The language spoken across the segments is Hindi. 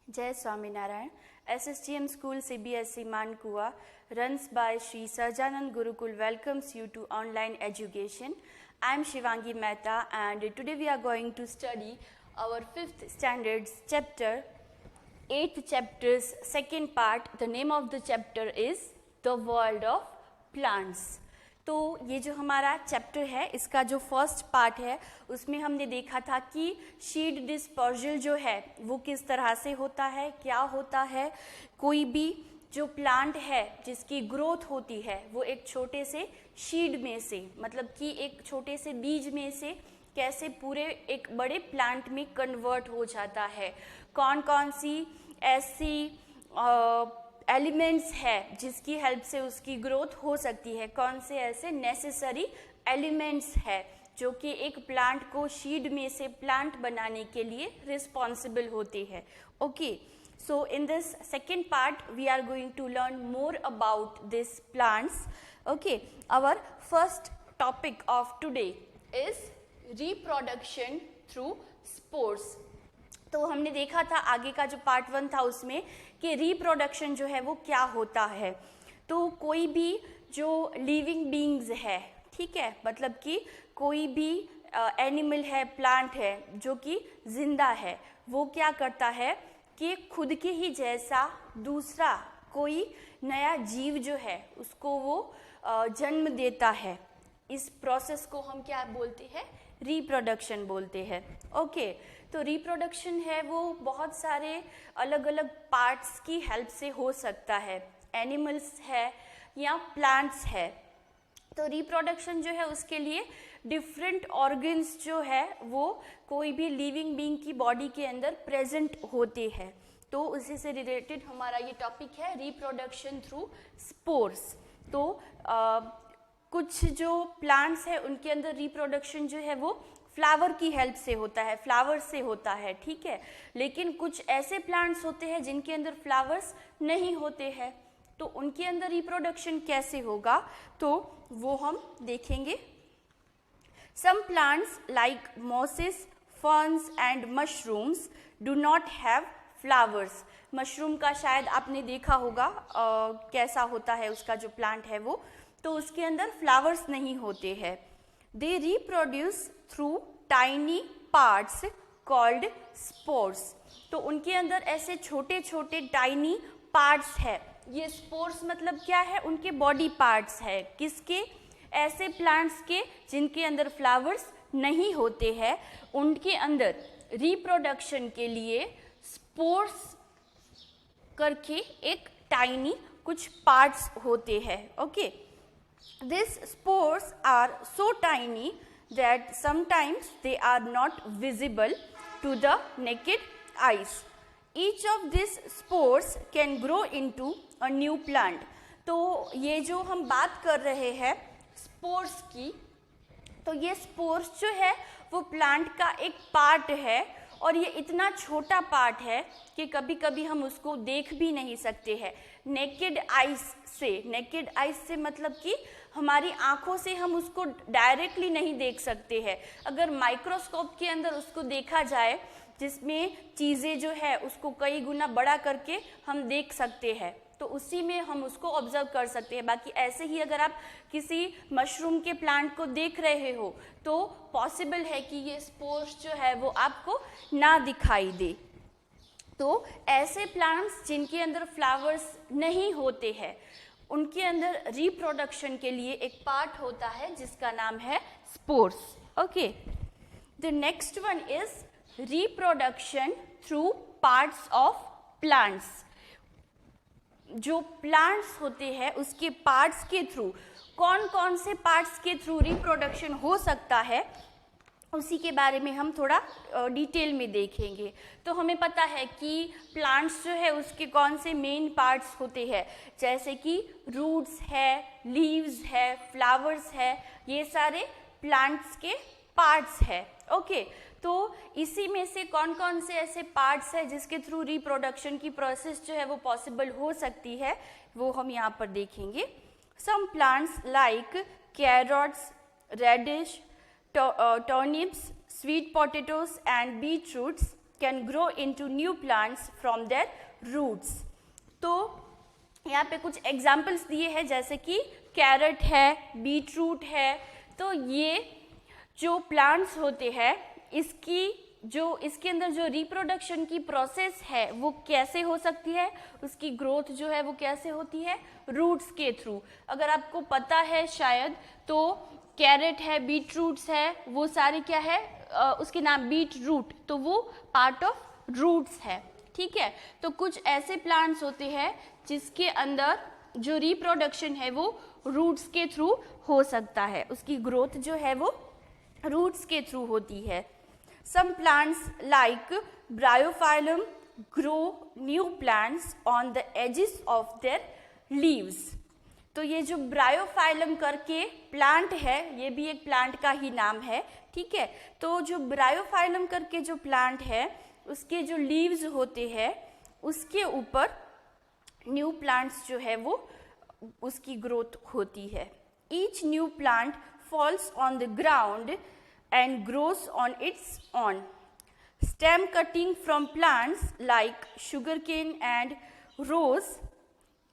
Jai Swaminarayan. SSTM School CBSE Mankua, runs by Sri Sajanand Gurukul, welcomes you to online education. I am Shivangi Mehta and today we are going to study our 5th standards chapter, 8th chapter's second part. The name of the chapter is The World of Plants. तो ये जो हमारा चैप्टर है इसका जो फर्स्ट पार्ट है उसमें हमने देखा था कि शीड डिस्पर्जल जो है वो किस तरह से होता है, क्या होता है। कोई भी जो प्लांट है जिसकी ग्रोथ होती है वो एक छोटे से शीड में से, मतलब कि एक छोटे से बीज में से कैसे पूरे एक बड़े प्लांट में कन्वर्ट हो जाता है। कौन कौन सी ऐसी एलिमेंट्स है जिसकी हेल्प से उसकी ग्रोथ हो सकती है, कौन से ऐसे नेसेसरी एलिमेंट्स है जो कि एक प्लांट को शीड में से प्लांट बनाने के लिए रिस्पॉन्सिबल होते हैं। Okay, so in this second part we are going to learn more about these plants. Okay, our first topic of today is reproduction through spores. तो हमने देखा था आगे का जो पार्ट 1 था उसमें कि रिप्रोडक्शन जो है वो क्या होता है। तो कोई भी जो लिविंग बीइंग्स है, ठीक है, मतलब कि कोई भी एनिमल है, प्लांट है जो कि जिंदा है, वो क्या करता है कि खुद के ही जैसा दूसरा कोई नया जीव जो है उसको वो जन्म देता है। इस प्रोसेस को हम क्या बोलते हैं? रिप्रोडक्शन बोलते हैं। ओके, तो रिप्रोडक्शन है वो बहुत सारे अलग अलग पार्ट्स की हेल्प से हो सकता है, एनिमल्स है या प्लांट्स है। तो रिप्रोडक्शन जो है उसके लिए डिफरेंट ऑर्गन्स जो है वो कोई भी लिविंग बीइंग की बॉडी के अंदर प्रेजेंट होते हैं। तो उसी से रिलेटेड हमारा ये टॉपिक है रिप्रोडक्शन थ्रू स्पोर्स। तो कुछ जो प्लांट्स है उनके अंदर रिप्रोडक्शन जो है वो फ्लावर की हेल्प से होता है, फ्लावर से होता है, ठीक है। लेकिन कुछ ऐसे प्लांट्स होते हैं जिनके अंदर फ्लावर्स नहीं होते हैं, तो उनके अंदर रिप्रोडक्शन कैसे होगा तो वो हम देखेंगे। Some plants like mosses, ferns and mushrooms do not have flowers. Mushroom का शायद आपने देखा होगा कैसा होता है उसका जो प्लांट है वो, तो उसके अंदर फ्लावर्स नहीं होते हैं। They reproduce through tiny parts called spores. तो उनके अंदर ऐसे छोटे छोटे टाइनी पार्ट्स है। ये स्पोर्स मतलब क्या है? उनके बॉडी पार्ट्स है। किसके? ऐसे प्लांट्स के जिनके अंदर फ्लावर्स नहीं होते हैं, उनके अंदर रिप्रोडक्शन के लिए स्पोर्स करके एक टाइनी कुछ पार्ट्स होते हैं। Okay, these spores are so tiny that sometimes they are not visible to the naked eyes. Each of these spores can grow into a new plant. तो ये जो हम बात कर रहे हैं स्पोर्स की, तो ये स्पोर्स जो है वो प्लांट का एक पार्ट है और ये इतना छोटा पार्ट है कि कभी कभी हम उसको देख भी नहीं सकते हैं नेकेड आइज से। नेकेड आइज से मतलब कि हमारी आंखों से हम उसको डायरेक्टली नहीं देख सकते हैं। अगर माइक्रोस्कोप के अंदर उसको देखा जाए जिसमें चीज़ें जो है उसको कई गुना बड़ा करके हम देख सकते हैं, तो उसी में हम उसको ऑब्जर्व कर सकते हैं। बाकी ऐसे ही अगर आप किसी मशरूम के प्लांट को देख रहे हो तो पॉसिबल है कि ये स्पोर्स जो है वो आपको ना दिखाई दे। तो ऐसे प्लांट्स जिनके अंदर फ्लावर्स नहीं होते हैं उनके अंदर रिप्रोडक्शन के लिए एक पार्ट होता है जिसका नाम है spores. Okay, the next one is reproduction through parts of plants. जो प्लांट्स होते हैं उसके पार्ट्स के थ्रू, कौन कौन से पार्ट्स के थ्रू रिप्रोडक्शन हो सकता है उसी के बारे में हम थोड़ा डिटेल में देखेंगे। तो हमें पता है कि प्लांट्स जो है उसके कौन से मेन पार्ट्स होते हैं, जैसे कि रूट्स है, लीव्स है, फ्लावर्स है, ये सारे प्लांट्स के पार्ट्स है। ओके, तो इसी में से कौन कौन से ऐसे पार्ट्स है जिसके थ्रू रिप्रोडक्शन की प्रोसेस जो है वो पॉसिबल हो सकती है वो हम यहाँ पर देखेंगे। Some plants like carrots, radish, turnips, sweet potatoes and beetroots can grow into new plants from their roots. तो यहाँ पे कुछ एग्जाम्पल्स दिए हैं, जैसे कि कैरेट है, बीट रूट है। तो ये जो प्लांट्स होते हैं, इसके अंदर जो रिप्रोडक्शन की प्रोसेस है वो कैसे हो सकती है, उसकी ग्रोथ जो है वो कैसे होती है, रूट्स के थ्रू। अगर आपको पता है शायद, तो कैरेट है, बीट रूट्स है, वो सारे क्या है, उसके नाम बीट रूट, तो वो पार्ट ऑफ रूट्स है, ठीक है। तो कुछ ऐसे प्लांट्स होते हैं जिसके अंदर जो रिप्रोडक्शन है वो रूट्स के थ्रू हो सकता है, उसकी ग्रोथ जो है वो रूट्स के थ्रू होती है। Some plants like Bryophyllum grow new plants on the edges of their leaves। तो ये जो ब्रायोफाइलम करके प्लांट है, ये भी एक प्लांट का ही नाम है, ठीक है। तो जो ब्रायोफाइलम करके जो प्लांट है, उसके जो लीव्स होते हैं, उसके ऊपर न्यू प्लांट्स जो है वो उसकी ग्रोथ होती है। Each new plant falls on the ground and grows on its own. Stem cutting from plants like sugarcane and rose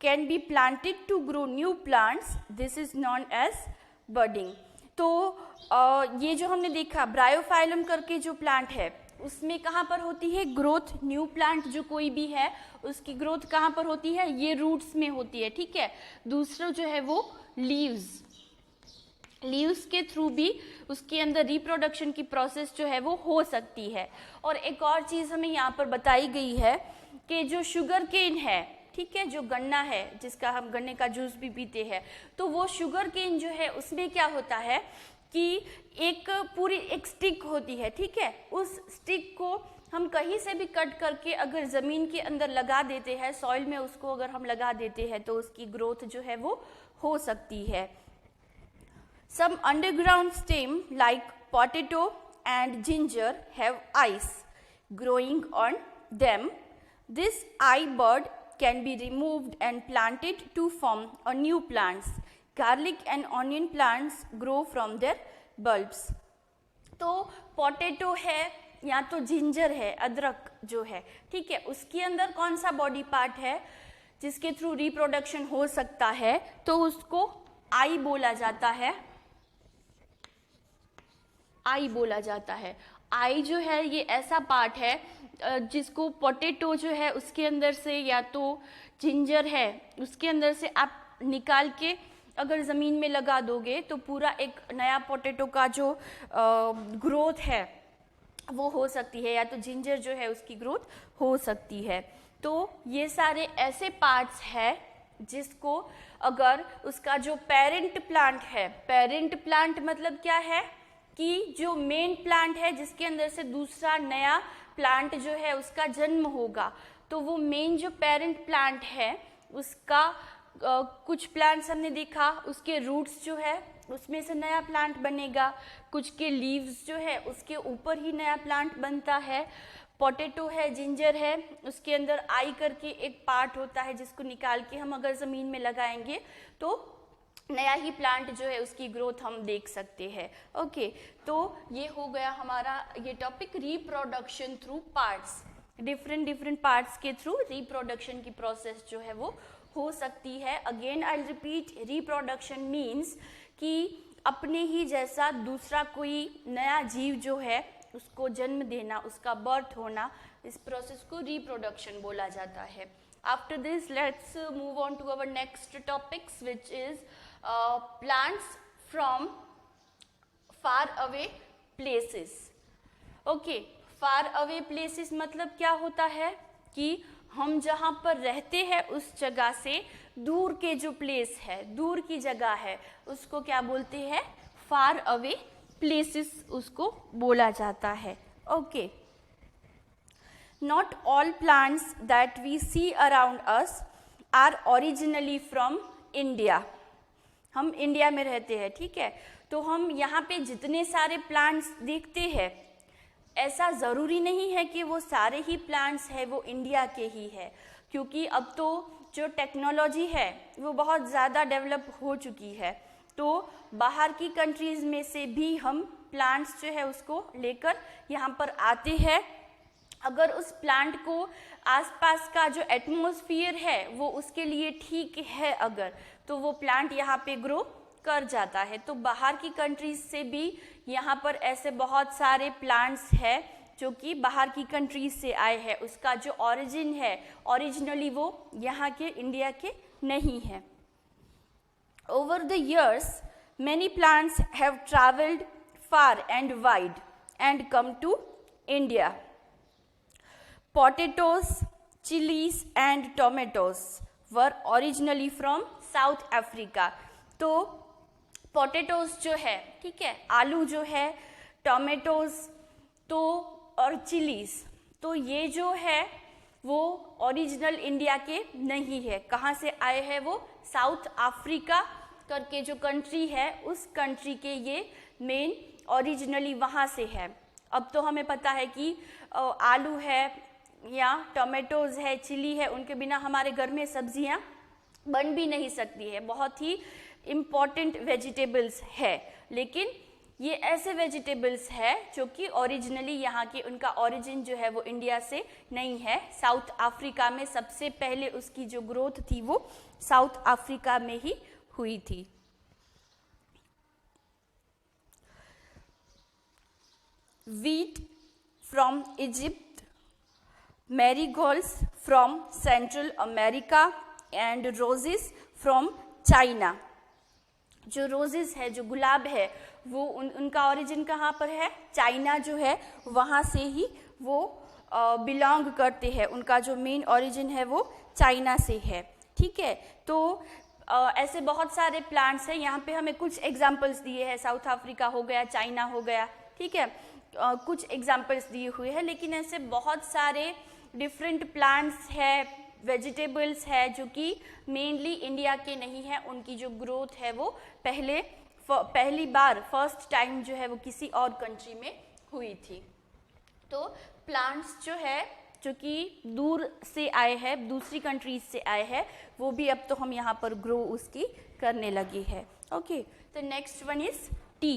can be planted to grow new plants. This is known as budding. तो ये जो हमने देखा ब्रायोफाइलम करके जो प्लांट है, उसमें कहाँ पर होती है ग्रोथ, न्यू प्लांट जो कोई भी है उसकी ग्रोथ कहाँ पर होती है, ये रूट्स में होती है, ठीक है। दूसरा जो है वो लीव्स के थ्रू भी उसके अंदर रिप्रोडक्शन की प्रोसेस जो है वो हो सकती है। और एक और चीज़ हमें यहाँ पर बताई गई है कि जो शुगर केन है, ठीक है, जो गन्ना है जिसका हम गन्ने का जूस भी पीते हैं, तो वो शुगर केन जो है उसमें क्या होता है कि एक स्टिक होती है, ठीक है। उस स्टिक को हम कहीं से भी कट करके अगर ज़मीन के अंदर लगा देते हैं, सॉइल में उसको अगर हम लगा देते हैं, तो उसकी ग्रोथ जो है वो हो सकती है। Some underground stem like potato and ginger have eyes growing on them. This eye bud can be removed and planted to form a new plants. Garlic and onion plants grow from their bulbs. तो पोटैटो है या तो जिंजर है, अदरक जो है, ठीक है, उसके अंदर कौन सा बॉडी पार्ट है जिसके थ्रू रिप्रोडक्शन हो सकता है, तो उसको आई बोला जाता है। आई बोला जाता है। आई जो है ये ऐसा पार्ट है जिसको पोटैटो जो है उसके अंदर से, या तो जिंजर है उसके अंदर से आप निकाल के अगर ज़मीन में लगा दोगे तो पूरा एक नया पोटैटो का जो ग्रोथ है वो हो सकती है, या तो जिंजर जो है उसकी ग्रोथ हो सकती है। तो ये सारे ऐसे पार्ट्स हैं जिसको अगर उसका जो पेरेंट प्लांट है, पेरेंट प्लांट मतलब क्या है कि जो मेन प्लांट है जिसके अंदर से दूसरा नया प्लांट जो है उसका जन्म होगा, तो वो मेन जो पेरेंट प्लांट है उसका कुछ प्लांट्स हमने देखा उसके रूट्स जो है उसमें से नया प्लांट बनेगा, कुछ के लीव्स जो है उसके ऊपर ही नया प्लांट बनता है। पोटैटो है, जिंजर है, उसके अंदर आई करके एक पार्ट होता है जिसको निकाल के हम अगर ज़मीन में लगाएंगे तो नया ही प्लांट जो है उसकी ग्रोथ हम देख सकते हैं। ओके, तो ये हो गया हमारा ये topic reproduction through parts. Different parts के थ्रू रिप्रोडक्शन की प्रोसेस जो है वो हो सकती है। Again I repeat, reproduction means कि अपने ही जैसा दूसरा कोई नया जीव जो है उसको जन्म देना, उसका बर्थ होना, इस प्रोसेस को रिप्रोडक्शन बोला जाता है। After this let's move on to our next topics which is plants from far away places. Okay, far away places मतलब क्या होता है कि हम जहाँ पर रहते हैं उस जगह से दूर के जो प्लेस है, दूर की जगह है, उसको क्या बोलते हैं, फार अवे प्लेसेस उसको बोला जाता है। Okay, not all plants that we see around us are originally from India. हम इंडिया में रहते हैं, ठीक है, तो हम यहाँ पे जितने सारे प्लांट्स देखते हैं ऐसा ज़रूरी नहीं है कि वो सारे ही प्लांट्स हैं वो इंडिया के ही है, क्योंकि अब तो जो टेक्नोलॉजी है वो बहुत ज़्यादा डेवलप हो चुकी है। तो बाहर की कंट्रीज़ में से भी हम प्लांट्स जो है उसको लेकर यहाँ पर आते हैं अगर उस प्लांट को आसपास का जो एटमॉस्फेयर है वो उसके लिए ठीक है अगर, तो वो प्लांट यहाँ पे ग्रो कर जाता है। तो बाहर की कंट्रीज से भी यहाँ पर ऐसे बहुत सारे प्लांट्स हैं जो कि बाहर की कंट्रीज से आए हैं, उसका जो ओरिजिन है ओरिजिनली वो यहाँ के इंडिया के नहीं है। Over the years many plants have traveled far and wide and come to India. Potatoes, chilies and tomatoes were originally from South Africa. तो पोटैटोज जो है, ठीक है, आलू जो है, टोमेटोज तो और चिलीज, तो ये जो है वो ओरिजिनल इंडिया के नहीं है। कहाँ से आए हैं वो? साउथ अफ्रीका करके जो कंट्री है उस कंट्री के ये मेन ओरिजिनली वहाँ से है। अब तो हमें पता है कि आलू है या टोमेटोज है, चिली है, उनके बिना हमारे घर में सब्जियाँ बन भी नहीं सकती है, बहुत ही इम्पॉर्टेंट वेजिटेबल्स है। लेकिन ये ऐसे वेजिटेबल्स है जो कि ओरिजिनली यहाँ के, उनका ओरिजिन जो है वो इंडिया से नहीं है, साउथ अफ्रीका में सबसे पहले उसकी जो ग्रोथ थी वो साउथ अफ्रीका में ही हुई थी। Wheat from Egypt, marigolds from Central America and roses from China. जो रोजेस है, जो गुलाब है, वो उनका ओरिजिन कहाँ पर है? चाइना जो है वहाँ से ही वो बिलोंग करते हैं, उनका जो मेन ओरिजिन है वो चाइना से है। ठीक है, तो ऐसे बहुत सारे प्लांट्स हैं, यहाँ पे हमें कुछ एग्जाम्पल्स दिए हैं, साउथ अफ्रीका हो गया, चाइना हो गया, ठीक है, कुछ एग्जाम्पल्स दिए हुए हैं, लेकिन ऐसे बहुत सारे डिफरेंट प्लांट्स है, वेजिटेबल्स है जो कि मेनली इंडिया के नहीं है, उनकी जो ग्रोथ है वो पहली बार फर्स्ट टाइम जो है वो किसी और कंट्री में हुई थी। तो प्लांट्स जो है जो कि दूर से आए हैं, दूसरी कंट्रीज से आए हैं, वो भी अब तो हम यहाँ पर ग्रो उसकी करने लगे हैं। ओके, तो next one is T.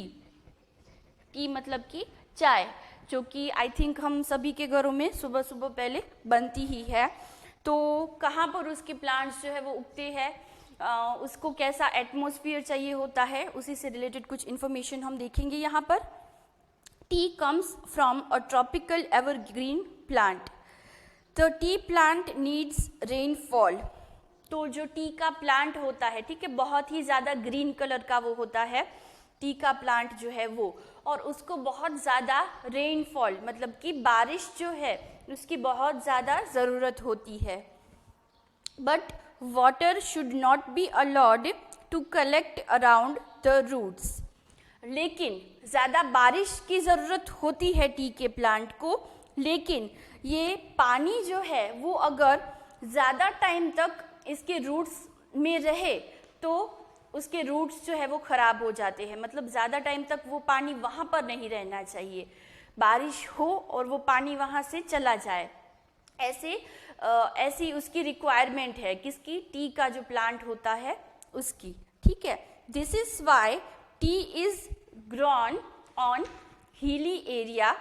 T मतलब कि चाय, जो कि आई थिंक हम सभी के घरों में सुबह सुबह पहले बनती ही है। तो कहाँ पर उसके प्लांट्स जो है वो उगते हैं, उसको कैसा एटमॉस्फेयर चाहिए होता है, उसी से रिलेटेड कुछ इन्फॉर्मेशन हम देखेंगे यहाँ पर। T comes from a tropical evergreen plant. The tea plant needs rainfall. तो जो टी का प्लांट होता है, ठीक है, बहुत ही ज़्यादा ग्रीन कलर का वो होता है टी का प्लांट जो है वो, और उसको बहुत ज़्यादा रेनफॉल मतलब कि बारिश जो है उसकी बहुत ज़्यादा ज़रूरत होती है। But water should not be allowed to collect around the roots. लेकिन ज़्यादा बारिश की ज़रूरत होती है टी के प्लांट को, लेकिन ये पानी जो है वो अगर ज़्यादा टाइम तक इसके रूट्स में रहे तो उसके रूट्स जो है वो ख़राब हो जाते हैं, मतलब ज़्यादा टाइम तक वो पानी वहाँ पर नहीं रहना चाहिए, बारिश हो और वो पानी वहाँ से चला जाए, ऐसी उसकी रिक्वायरमेंट है किसकी? टी का जो प्लांट होता है उसकी। ठीक है, this is why tea is grown on hilly area,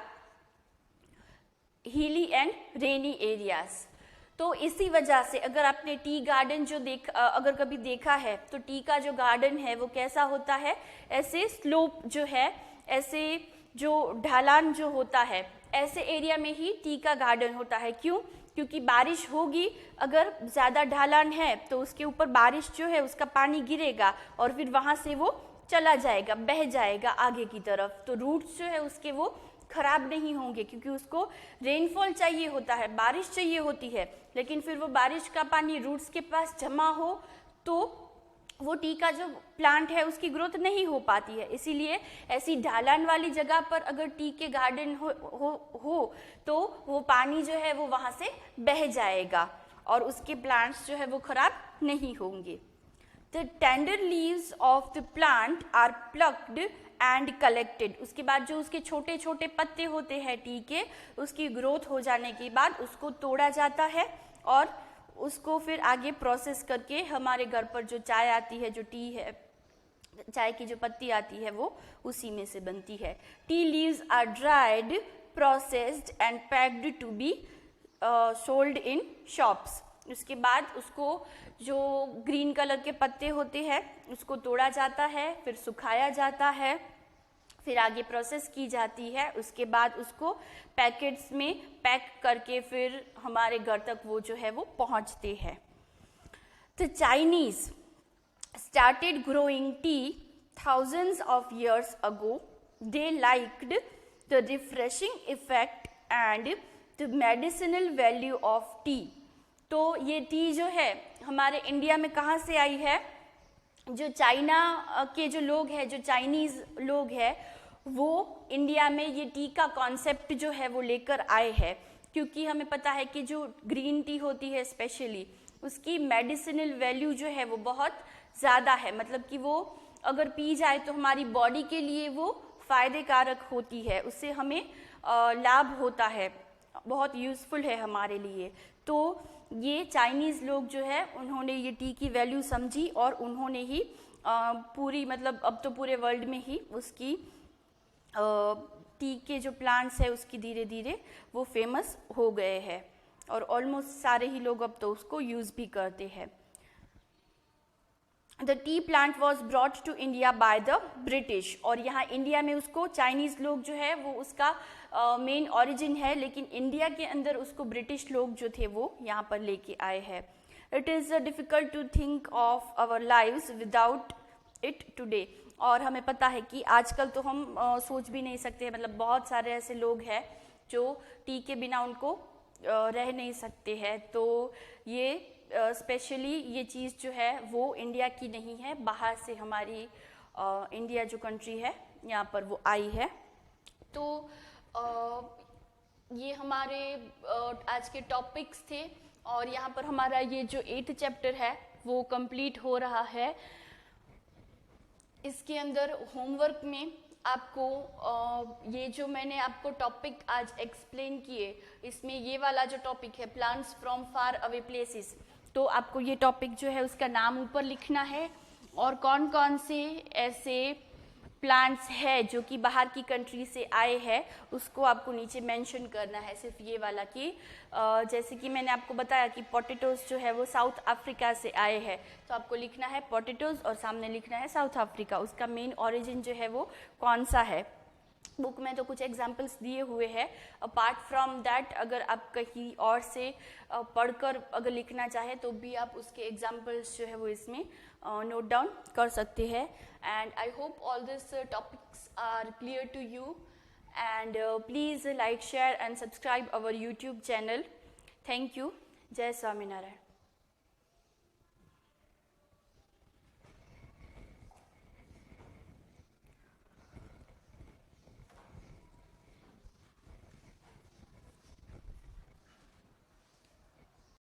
hilly and rainy areas. तो इसी वजह से अगर आपने टी गार्डन जो अगर कभी देखा है तो टी का जो गार्डन है वो कैसा होता है? ऐसे स्लोप जो है, ऐसे जो ढलान जो होता है, ऐसे एरिया में ही टी का गार्डन होता है। क्यों? क्योंकि बारिश होगी, अगर ज़्यादा ढलान है तो उसके ऊपर बारिश जो है उसका पानी गिरेगा और फिर वहाँ से वो चला जाएगा, बह जाएगा आगे की तरफ, तो रूट्स जो है उसके वो खराब नहीं होंगे, क्योंकि उसको रेनफॉल चाहिए होता है, बारिश चाहिए होती है, लेकिन फिर वो बारिश का पानी रूट्स के पास जमा हो तो वो टी का जो प्लांट है उसकी ग्रोथ नहीं हो पाती है। इसीलिए ऐसी ढलान वाली जगह पर अगर टी के गार्डन हो तो वो पानी जो है वो वहाँ से बह जाएगा और उसके प्लांट्स जो है वो खराब नहीं होंगे। The tender leaves of the plant are plucked and collected। उसके बाद जो उसके छोटे छोटे पत्ते होते हैं टी के, उसकी ग्रोथ हो जाने के बाद उसको तोड़ा जाता है और उसको फिर आगे प्रोसेस करके हमारे घर पर जो चाय आती है, जो टी है, चाय की जो पत्ती आती है वो उसी में से बनती है। Tea leaves are dried processed and packed to be sold in shops. उसके बाद उसको जो ग्रीन कलर के पत्ते होते हैं उसको तोड़ा जाता है, फिर सुखाया जाता है, फिर आगे प्रोसेस की जाती है, उसके बाद उसको पैकेट्स में पैक करके फिर हमारे घर तक वो जो है वो पहुंचते हैं. The Chinese started growing tea thousands of years ago. They liked the refreshing effect and the medicinal value of tea. तो ये टी जो है हमारे इंडिया में कहाँ से आई है? जो चाइना के जो लोग हैं, जो चाइनीज़ लोग हैं, वो इंडिया में ये टी का कॉन्सेप्ट जो है वो लेकर आए हैं, क्योंकि हमें पता है कि जो ग्रीन टी होती है स्पेशली उसकी मेडिसिनल वैल्यू जो है वो बहुत ज़्यादा है. मतलब कि वो अगर पी जाए तो हमारी बॉडी के लिए वो फ़ायदे कारक होती है, उससे हमें लाभ होता है, बहुत यूज़फुल है हमारे लिए. तो ये चाइनीज़ लोग जो है उन्होंने ये टी की वैल्यू समझी और उन्होंने ही पूरी मतलब अब तो पूरे वर्ल्ड में ही उसकी टी के जो प्लांट्स है उसकी धीरे धीरे वो फेमस हो गए हैं और ऑलमोस्ट सारे ही लोग अब तो उसको यूज़ भी करते हैं. The tea plant was brought to India by the British. और यहाँ इंडिया में उसको चाइनीज़ लोग जो है वो उसका मेन ऑरिजिन है, लेकिन इंडिया के अंदर उसको ब्रिटिश लोग जो थे वो यहाँ पर लेके आए हैं. It is difficult to think of our lives without it today. और हमें पता है कि आजकल तो हम सोच भी नहीं सकते हैं, मतलब बहुत सारे ऐसे लोग हैं जो टी के बिना उनको रह नहीं सकते हैं. तो ये स्पेशली ये चीज़ जो है वो इंडिया की नहीं है, बाहर से हमारी इंडिया जो कंट्री है यहाँ पर वो आई है. तो ये हमारे आज के टॉपिक्स थे और यहाँ पर हमारा ये जो 8th चैप्टर है वो कंप्लीट हो रहा है. इसके अंदर होमवर्क में आपको ये जो मैंने आपको टॉपिक आज एक्सप्लेन किए, इसमें ये वाला जो टॉपिक है plants from far away places, तो आपको ये टॉपिक जो है उसका नाम ऊपर लिखना है और कौन कौन से ऐसे प्लांट्स है जो कि बाहर की कंट्री से आए हैं उसको आपको नीचे मेंशन करना है. सिर्फ ये वाला कि जैसे कि मैंने आपको बताया कि पोटैटोज जो है वो साउथ अफ्रीका से आए हैं, तो आपको लिखना है पोटैटोज और सामने लिखना है साउथ अफ्रीका. उसका मेन ओरिजिन जो है वो कौन सा है. बुक में तो कुछ एग्जाम्पल्स दिए हुए हैं. अपार्ट फ्रॉम दैट अगर आप कहीं और से पढ़कर अगर लिखना चाहे तो भी आप उसके एग्जाम्पल्स जो है वो इसमें नोट डाउन कर सकते हैं. And I hope all this topics are clear to you and please like share and subscribe our YouTube channel. Thank you. Jai Swaminarayan.